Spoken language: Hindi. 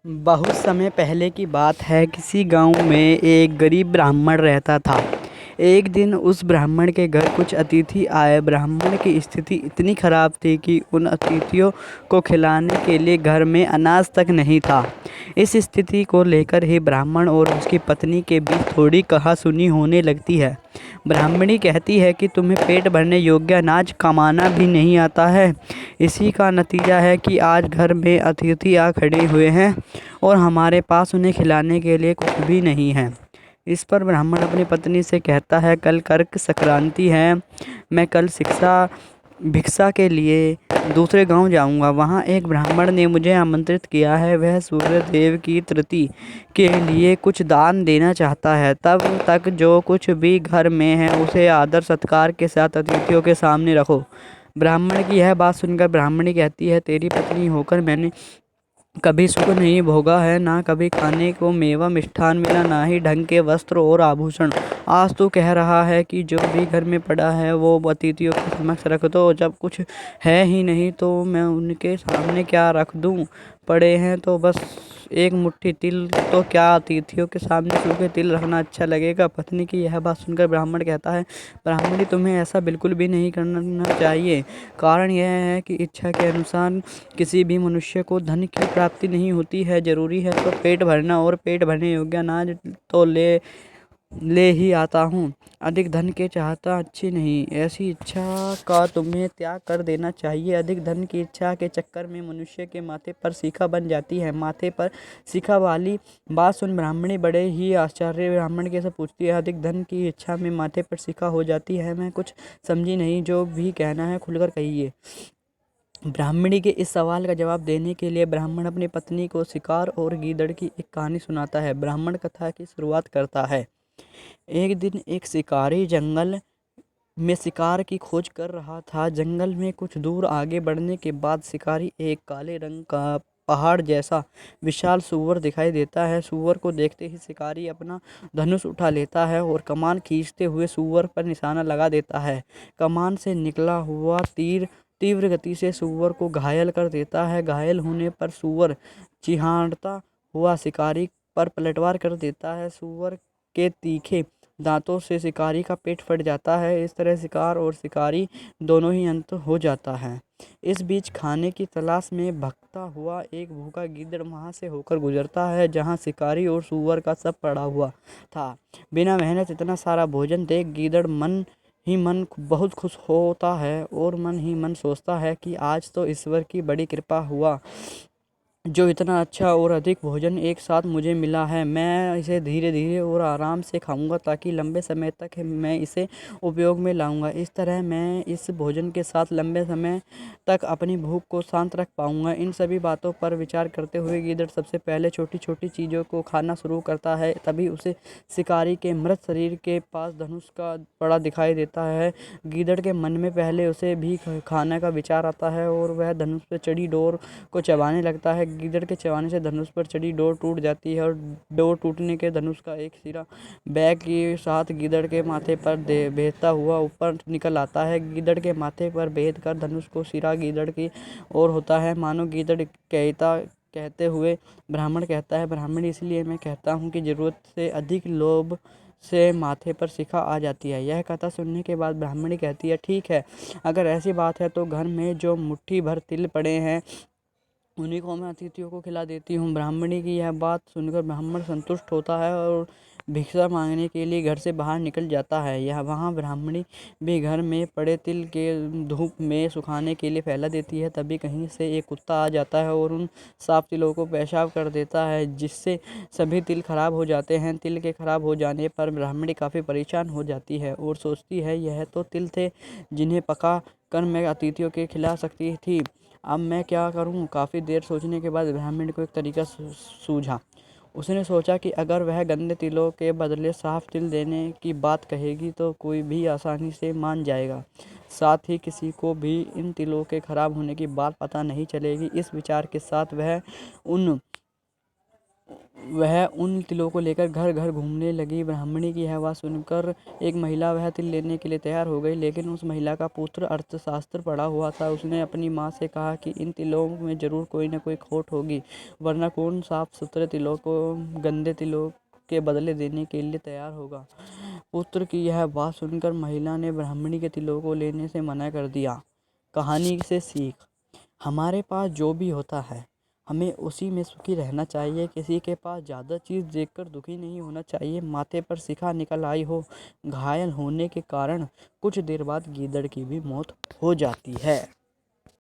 बहुत समय पहले की बात है। किसी गांव में एक गरीब ब्राह्मण रहता था। एक दिन उस ब्राह्मण के घर कुछ अतिथि आए। ब्राह्मण की स्थिति इतनी खराब थी कि उन अतिथियों को खिलाने के लिए घर में अनाज तक नहीं था। इस स्थिति को लेकर ही ब्राह्मण और उसकी पत्नी के बीच थोड़ी कहासुनी होने लगती है। ब्राह्मणी कहती है कि तुम्हें पेट भरने योग्य अनाज कमाना भी नहीं आता है। इसी का नतीजा है कि आज घर में अतिथि आ खड़े हुए हैं और हमारे पास उन्हें खिलाने के लिए कुछ भी नहीं है। इस पर ब्राह्मण अपनी पत्नी से कहता है, कल कर्क संक्रांति है। मैं कल भिक्षा के लिए दूसरे गांव जाऊंगा। वहां एक ब्राह्मण ने मुझे आमंत्रित किया है। वह सूर्य देव की तृप्ति के लिए कुछ दान देना चाहता है। तब तक जो कुछ भी घर में है उसे आदर सत्कार के साथ अतिथियों के सामने रखो। ब्राह्मण की यह बात सुनकर ब्राह्मणी कहती है, तेरी पत्नी होकर मैंने कभी सुख नहीं भोगा है, ना कभी खाने को मेवा मिष्ठान मिला, ना ही ढंग के वस्त्र और आभूषण। आज तू कह रहा है कि जो भी घर में पड़ा है वो अतिथियों के समक्ष रख दो। जब कुछ है ही नहीं तो मैं उनके सामने क्या रख दूं? पड़े हैं तो बस एक मुट्ठी तिल, तो क्या अतिथियों के सामने सूखे तिल रखना अच्छा लगेगा? पत्नी की यह बात सुनकर ब्राह्मण कहता है, ब्राह्मणी, तुम्हें ऐसा बिल्कुल भी नहीं करना चाहिए। कारण यह है कि इच्छा के अनुसार किसी भी मनुष्य को धन की प्राप्ति नहीं होती है। जरूरी है तो पेट भरना, और पेट भरने योग्य अनाज तो ले ले ही आता हूँ। अधिक धन के चाहता अच्छी नहीं। ऐसी इच्छा का तुम्हें त्याग कर देना चाहिए। अधिक धन की इच्छा के चक्कर में मनुष्य के माथे पर शिखा बन जाती है। माथे पर शिखा वाली बात सुन ब्राह्मणी बड़े ही आश्चर्य ब्राह्मण के से पूछती है, अधिक धन की इच्छा में माथे पर शिखा हो जाती है? मैं कुछ समझी नहीं। जो भी कहना है खुलकर कहिए। ब्राह्मणी के इस सवाल का जवाब देने के लिए ब्राह्मण अपनी पत्नी को शिकार और गीदड़ की एक कहानी सुनाता है। ब्राह्मण कथा की शुरुआत करता है। एक दिन एक शिकारी जंगल में शिकार की खोज कर रहा था। जंगल में कुछ दूर आगे बढ़ने के बाद शिकारी एक काले रंग का पहाड़ जैसा विशाल सूअर दिखाई देता है। सूअर को देखते ही शिकारी अपना धनुष उठा लेता है और कमान खींचते हुए सूअर पर निशाना लगा देता है। कमान से निकला हुआ तीर तीव्र गति से सूअर को घायल कर देता है। घायल होने पर सूअर चिहाड़ता हुआ शिकारी पर पलटवार कर देता है। सूअर के तीखे दांतों से शिकारी का पेट फट जाता है। इस तरह शिकार और शिकारी दोनों ही अंत हो जाता है। इस बीच खाने की तलाश में भटकता हुआ एक भूखा गीदड़ वहां से होकर गुजरता है जहां शिकारी और सूअर का सब पड़ा हुआ था। बिना मेहनत इतना सारा भोजन देख गीदड़ मन ही मन बहुत खुश होता है और मन ही मन सोचता है कि आज तो ईश्वर की बड़ी कृपा हुआ जो इतना अच्छा और अधिक भोजन एक साथ मुझे मिला है। मैं इसे धीरे धीरे और आराम से खाऊंगा ताकि लंबे समय तक मैं इसे उपयोग में लाऊंगा। इस तरह मैं इस भोजन के साथ लंबे समय तक अपनी भूख को शांत रख पाऊंगा। इन सभी बातों पर विचार करते हुए गीदड़ सबसे पहले छोटी छोटी चीज़ों को खाना शुरू करता है। तभी उसे शिकारी के मृत शरीर के पास धनुष का पड़ा दिखाई देता है। गीदड़ के मन में पहले उसे भी खाने का विचार आता है और वह धनुष पर चढ़ी डोर को चबाने लगता है। गीदड़ के चबाने से धनुष पर चढ़ी डोर टूट जाती है और डोर टूटने के धनुष का एक सिरा बैग के साथ गीदड़ के माथे पर भेदता हुआ ऊपर निकल आता है। गीदड़ के माथे पर भेद कर धनुष को सिरा गीदड़ की ओर होता है, मानो गीदड़ कहते हुए ब्राह्मण कहता है, ब्राह्मण, इसलिए मैं कहता हूँ कि जरूरत से अधिक लोभ से माथे पर शिखा आ जाती है। यह कथा सुनने के बाद ब्राह्मणी कहती है, ठीक है, अगर ऐसी बात है तो घर में जो मुट्ठी भर तिल पड़े हैं उन्हीं को मैं अतिथियों को खिला देती हूँ। ब्राह्मणी की यह बात सुनकर ब्राह्मण संतुष्ट होता है और भिक्षा मांगने के लिए घर से बाहर निकल जाता है। यह वहाँ ब्राह्मणी भी घर में पड़े तिल के धूप में सुखाने के लिए फैला देती है। तभी कहीं से एक कुत्ता आ जाता है और उन साफ तिलों को पेशाब कर देता है, जिससे सभी तिल खराब हो जाते हैं। तिल के खराब हो जाने पर ब्राह्मणी काफ़ी परेशान हो जाती है और सोचती है, यह तो तिल थे जिन्हें पका कर मैं अतिथियों के खिला सकती थी। अब मैं क्या करूं? काफ़ी देर सोचने के बाद ब्राह्मण को एक तरीका सूझा। उसने सोचा कि अगर वह गंदे तिलों के बदले साफ तिल देने की बात कहेगी तो कोई भी आसानी से मान जाएगा। साथ ही किसी को भी इन तिलों के खराब होने की बात पता नहीं चलेगी। इस विचार के साथ वह उन वह उन तिलों को लेकर घर घर घूमने लगी। ब्राह्मणी की यह बात सुनकर एक महिला वह तिल लेने के लिए तैयार हो गई, लेकिन उस महिला का पुत्र अर्थशास्त्र पढ़ा हुआ था। उसने अपनी माँ से कहा कि इन तिलों में जरूर कोई न कोई खोट होगी, वरना कौन साफ सुथरे तिलों को गंदे तिलों के बदले देने के लिए तैयार होगा। पुत्र की यह बात सुनकर महिला ने ब्राह्मणी के तिलों को लेने से मना कर दिया। कहानी से सीख: हमारे पास जो भी होता है हमें उसी में सुखी रहना चाहिए। किसी के पास ज़्यादा चीज़ देखकर दुखी नहीं होना चाहिए। माथे पर शिखा निकल आई हो, घायल होने के कारण कुछ देर बाद गीदड़ की भी मौत हो जाती है।